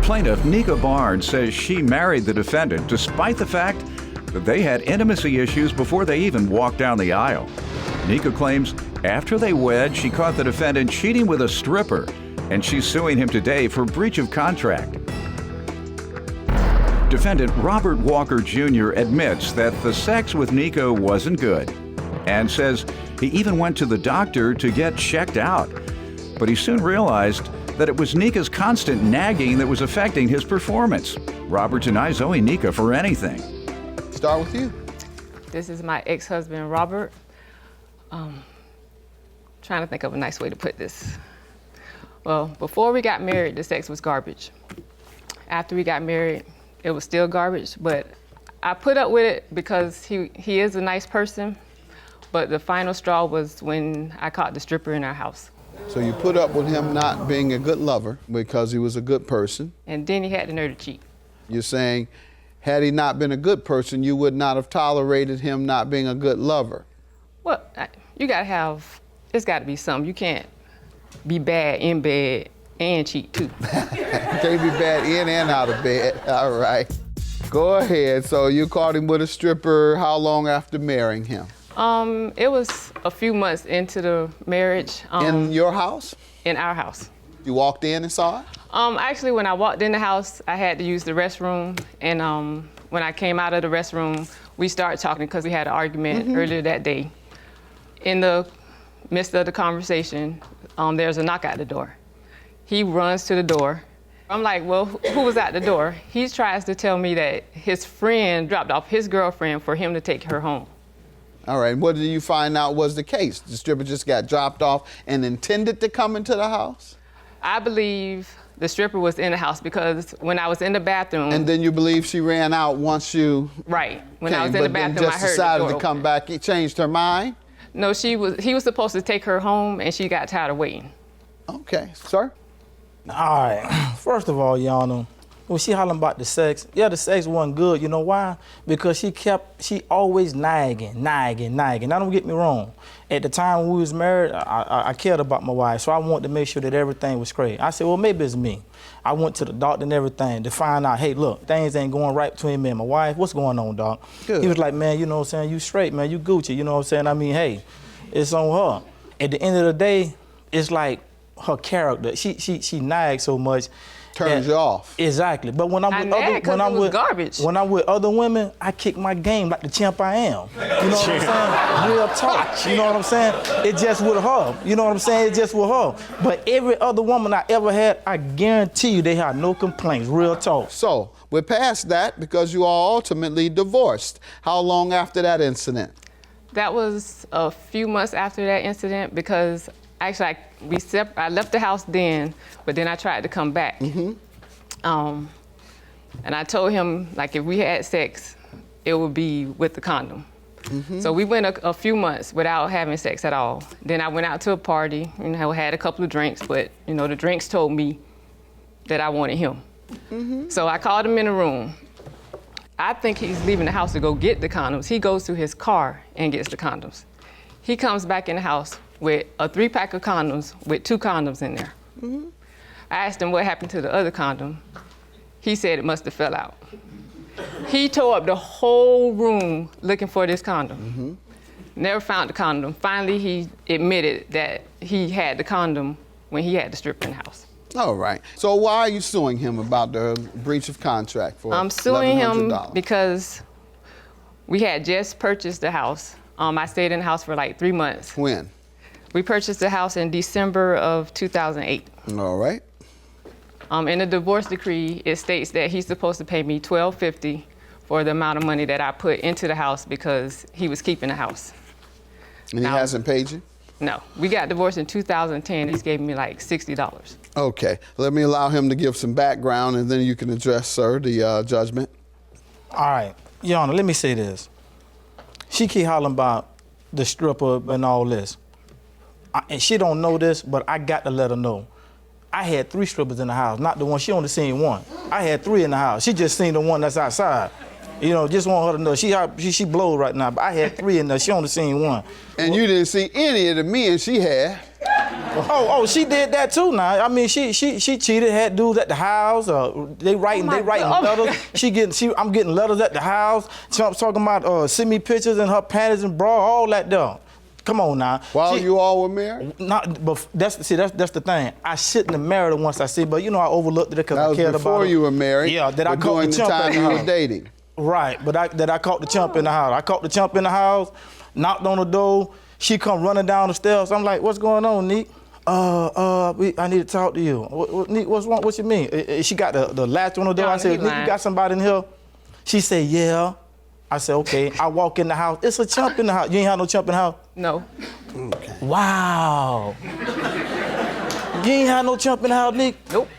Plaintiff Nika Barnes says she married the defendant despite the fact that they had intimacy issues before they even walked down the aisle. Nika claims after they wed, she caught the defendant cheating with a stripper, and she's suing him today for breach of contract. Defendant Robert Walker Jr. admits that the sex with Nika wasn't good and says he even went to the doctor to get checked out. But he soon realized that it was Nika's constant nagging that was affecting his performance. Robert denies owing Nika for anything. Start with you. This is my ex-husband, Robert. Trying to think of a nice way to put this. Well, before we got married, the sex was garbage. After we got married, it was still garbage, but I put up with it because he is a nice person, but the final straw was when I caught the stripper in our house. So you put up with him not being a good lover because he was a good person. And then he had the nerve to cheat. You're saying, had he not been a good person, you would not have tolerated him not being a good lover. Well, you gotta have, it's gotta be something. You can't be bad in bed and cheat too. You can't be bad in and out of bed. All right. Go ahead. So you caught him with a stripper. How long after marrying him? It was a few months into the marriage. In your house? In our house. You walked in and saw it? Actually, when I walked in the house, I had to use the restroom. And when I came out of the restroom, we started talking because we had an argument earlier that day. In the midst of the conversation, there's a knock at the door. He runs to the door. I'm like, well, who was at the door? He tries to tell me that his friend dropped off his girlfriend for him to take her home. All right, what did you find out was the case? The stripper just got dropped off and intended to come into the house? I believe the stripper was in the house because when I was in the bathroom. And then you believe she ran out once you Right. When came, I was in the bathroom, just I heard decided the door to come open. back. He changed her mind? No, he was supposed to take her home and she got tired of waiting. Okay, sir? All right. First of all, y'all know, when she hollering about the sex, yeah, the sex wasn't good. You know why? Because she always nagging. Now, don't get me wrong. At the time we was married, I cared about my wife, so I wanted to make sure that everything was great. I said, well, maybe it's me. I went to the doctor and everything to find out, hey, look, things ain't going right between me and my wife. What's going on, doc? Good. He was like, man, you know what I'm saying? You straight, man. You Gucci. You know what I'm saying? I mean, hey, it's on her. At the end of the day, it's like her character. She nags so much. Turns you off. Exactly. But when I'm garbage. When I'm with other women, I kick my game like the champ I am. You know what I'm saying? Real talk. You know what I'm saying? It's just with her. You know what I'm saying? It's just with her. But every other woman I ever had, I guarantee you they had no complaints. Real talk. So we're past that because you all ultimately divorced. How long after that incident? That was a few months after that incident because actually I left the house then, but then I tried to come back. And I told him, like, if we had sex, it would be with the condom. So we went a few months without having sex at all. Then I went out to a party, had a couple of drinks, but the drinks told me that I wanted him. So I called him in the room. I think he's leaving the house to go get the condoms. He goes to his car and gets the condoms. He comes back in the house with a 3-pack of condoms with 2 condoms in there. I asked him what happened to the other condom. He said it must have fell out. He tore up the whole room looking for this condom. Never found the condom. Finally, he admitted that he had the condom when he had the stripper in the house. All right. So why are you suing him about the breach of contract for I'm suing him $1,100? because we had just purchased the house. I stayed in the house for like 3 months. When? We purchased the house in December of 2008. All right. In the divorce decree, it states that he's supposed to pay me $1,250 for the amount of money that I put into the house because he was keeping the house. And he hasn't paid you? No. We got divorced in 2010. He's gave me like $60. Okay. Let me allow him to give some background, and then you can address, sir, the judgment. All right. Your Honor, let me say this. She keep hollering about the stripper and all this. And she don't know this, but I got to let her know. I had 3 strippers in the house, not the one. She only seen 1. I had 3 in the house. She just seen the one that's outside. Just want her to know. She blows right now, but I had 3 in there. She only seen 1. And you didn't see any of the men she had. Oh, she did that too. Now, I mean, she cheated. Had dudes at the house. They writing letters. I'm getting letters at the house. Chump's talking about send me pictures in her panties and bra, all that though. Come on now. While you all were married? But that's the thing. I shouldn't have married her once I see, but I overlooked it because I cared about her. Before you were married. Yeah, that I caught during the the chump time in the you were house. dating. Right, but I caught the chump in the house. I caught the chump in the house, knocked on the door. She come running down the stairs. I'm like, what's going on, Neek? I need to talk to you. Neek, what's wrong? What you mean? She got the latch on the door. I said, Neek, you got somebody in here? She said, yeah. I said, okay. I walk in the house. It's a chump in the house. You ain't have no chump in the house? No. Okay. Wow. You ain't had no chump in the house, Nick? Nope.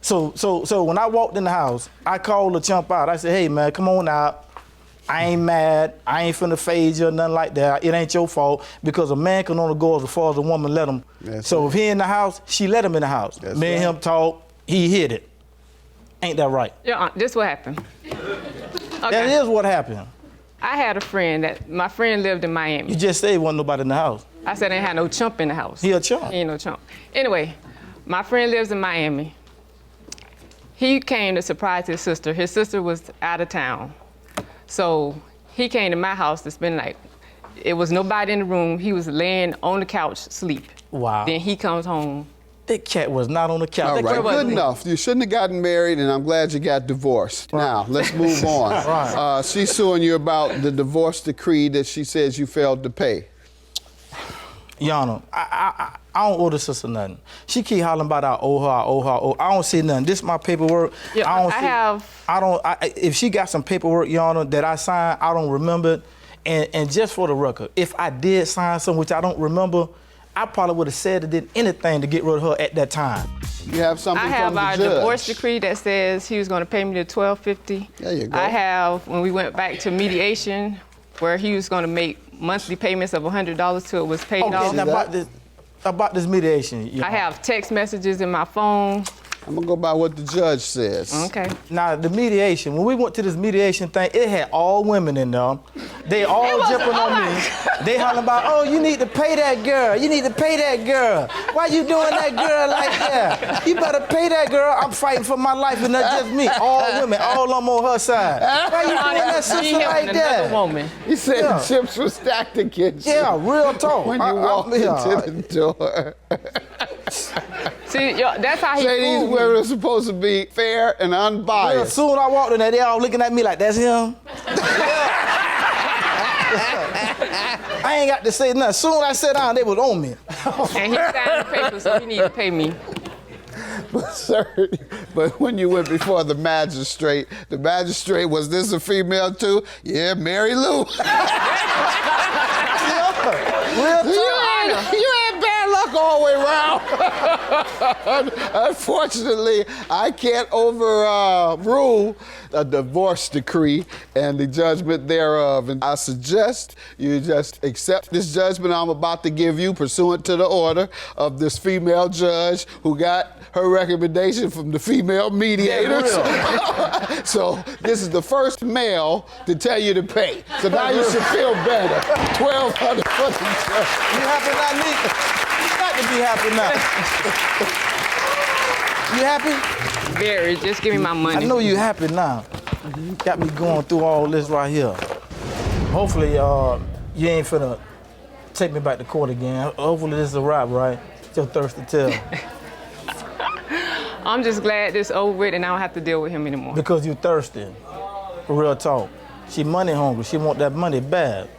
So when I walked in the house, I called the chump out. I said, hey, man, come on out. I ain't mad. I ain't finna fade you or nothing like that. It ain't your fault because a man can only go as far as a woman let him. So if he in the house, she let him in the house. Me and him talk, he hit it. Ain't that right? Yeah, this what happened. Okay. That is what happened. I had a friend my friend lived in Miami. You just said wasn't nobody in the house. I said I ain't had no chump in the house. He a chump. He ain't no chump. Anyway, my friend lives in Miami. He came to surprise his sister. His sister was out of town. So he came to my house to spend the night. It was nobody in the room. He was laying on the couch, sleep. Wow. Then he comes home. That cat was not on the couch. All That right, cat good enough. You shouldn't have gotten married, and I'm glad you got divorced. Right. Now, let's move on. Right. She's suing you about the divorce decree that she says you failed to pay. Yana, I don't owe the sister nothing. She keep hollering about I owe her. I don't see nothing. This is my paperwork. Yeah, if she got some paperwork, Yana, that I signed, I don't remember it. And just for the record, if I did sign something which I don't remember, I probably would have said or did anything to get rid of her at that time. You have something from the judge. I have our divorce decree that says he was going to pay me the $1,250. There you go. I have, when we went back to mediation, where he was going to make monthly payments of $100 till it was paid off. Now about this mediation. I have text messages in my phone. I'm gonna go by what the judge says. Okay. Now, the mediation, when we went to this mediation thing, it had all women in there. They all jumping on me. They hollering about, oh, you need to pay that girl. You need to pay that girl. Why you doing that girl like that? You better pay that girl. I'm fighting for my life and not just me. All women, all of them on her side. Why you doing that sister like that? Woman. He said the chips were stacked against you. Yeah, real talk. When you walked into the door. See, that's how he Say these women are supposed to be fair and unbiased. Real soon I walked in there, they all looking at me like, that's him? I ain't got to say nothing. Soon as I sat down, they was on me. And he signed the paper, so he needed to pay me. But sir, when you went before the magistrate, was this a female too? Yeah, Mary Lou. Real talk. You had bad luck all the way around. Unfortunately, I can't overrule a divorce decree and the judgment thereof. And I suggest you just accept this judgment I'm about to give you pursuant to the order of this female judge who got her recommendation from the female mediators. So this is the first male to tell you to pay. So now you should feel better. $1,200 for the judge. You happy now, Nick? You got to be happy now. You happy? Very. Just give me my money. I know you happy now. Got me going through all this right here. Hopefully, you ain't finna take me back to court again. Hopefully this is a wrap, right? Your thirst to tell. I'm just glad this over with and I don't have to deal with him anymore. Because you thirsty. Real talk. She money hungry. She want that money bad.